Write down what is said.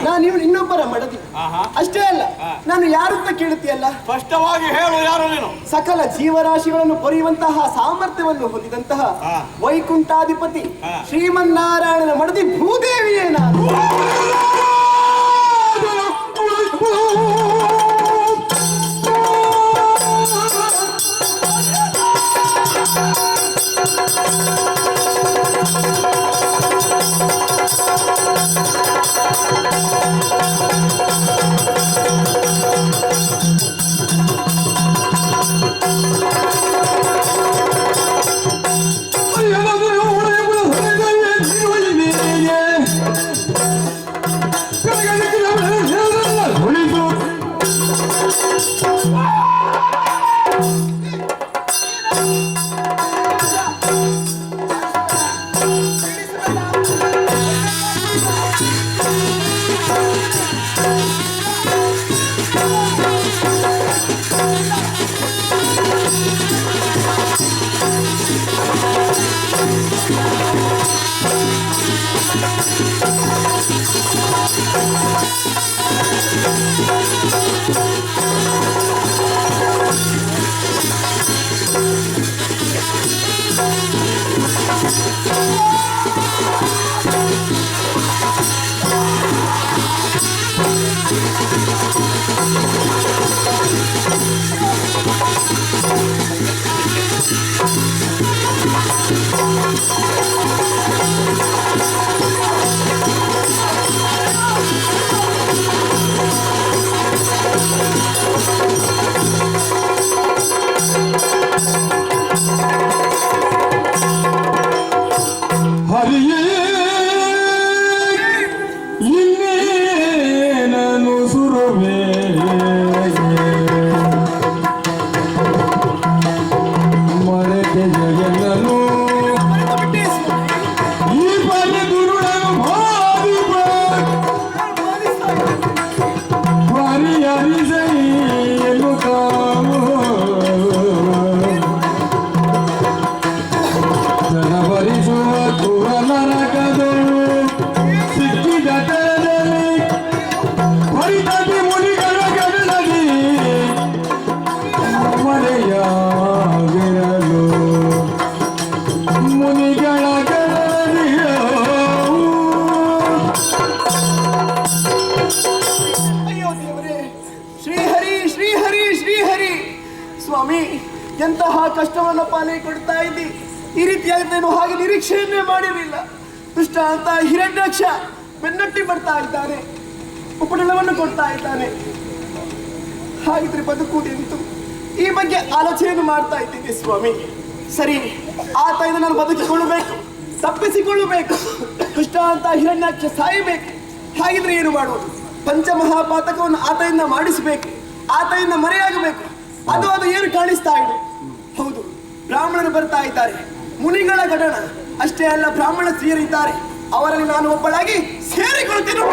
ನಾನು ಇನ್ನೊಬ್ಬರ ಮಡದಿ. ಅಷ್ಟೇ ಅಲ್ಲ, ನಾನು ಯಾರಂತ ಕೇಳುತ್ತೀಯಲ್ಲ, ಸ್ಪಷ್ಟವಾಗಿ ಹೇಳು, ಯಾರು ನೀನು? ಸಕಲ ಜೀವರಾಶಿಗಳನ್ನು ಪೊರೆಯುವಂತಹ ಸಾಮರ್ಥ್ಯವನ್ನು ಹೊಂದಿದಂತಹ ವೈಕುಂಠಾಧಿಪತಿ ಶ್ರೀಮನ್ನಾರಾಯಣನ ಮಡದಿ ಭೂದೇವಿಯೇ ನಾನು. ಸ್ವಾಮಿ, ಎಂತಹ ಕಷ್ಟವನ್ನು ಪಾಲಿಗೆ ಕೊಡ್ತಾ ಇದ್ದಿ. ಈ ರೀತಿಯಾಗಿ ಹಾಗೆ ನಿರೀಕ್ಷೆಯನ್ನೇ ಮಾಡಿರಲಿಲ್ಲ. ದುಷ್ಟ ಅಂತ ಹಿರಣ್ಯಾಕ್ಷ ಬೆನ್ನಟ್ಟಿ ಬರ್ತಾ ಇದ್ದಾನೆ, ಉಪಟಳವನ್ನು ಕೊಡ್ತಾ ಇದ್ದಾನೆ. ಹಾಗಿದ್ರೆ ಬದುಕುವುದೆಂತು? ಈ ಬಗ್ಗೆ ಆಲೋಚನೆಯನ್ನು ಮಾಡ್ತಾ ಇದ್ದೀನಿ ಸ್ವಾಮಿ. ಸರಿ, ಆತನಿಂದ ನಾನು ಬದುಕಿಕೊಳ್ಳಬೇಕು, ತಪ್ಪಿಸಿಕೊಳ್ಳಬೇಕು. ದುಷ್ಟ ಅಂತ ಹಿರಣ್ಯಾಕ್ಷ ಸಾಯಬೇಕು. ಹಾಗಿದ್ರೆ ಏನು ಮಾಡುವುದು? ಪಂಚಮಹಾಪಾತಕವನ್ನು ಆತನಿಂದ ಮಾಡಿಸಬೇಕು, ಆತನಿಂದ ಮರೆಯಾಗಬೇಕು. ಅದು ಏನು ಕಾಣಿಸ್ತಾ ಇದೆ? ಹೌದು, ಬ್ರಾಹ್ಮಣರು ಬರ್ತಾ ಇದ್ದಾರೆ, ಮುನಿಗಳ ಗಡಣ. ಅಷ್ಟೇ ಅಲ್ಲ, ಬ್ರಾಹ್ಮಣ ಸ್ತ್ರೀಯರಿದ್ದಾರೆ. ಅವರಲ್ಲಿ ನಾನು ಒಬ್ಬಳಾಗಿ ಸೇರಿಕೊಳ್ತೇನೆ.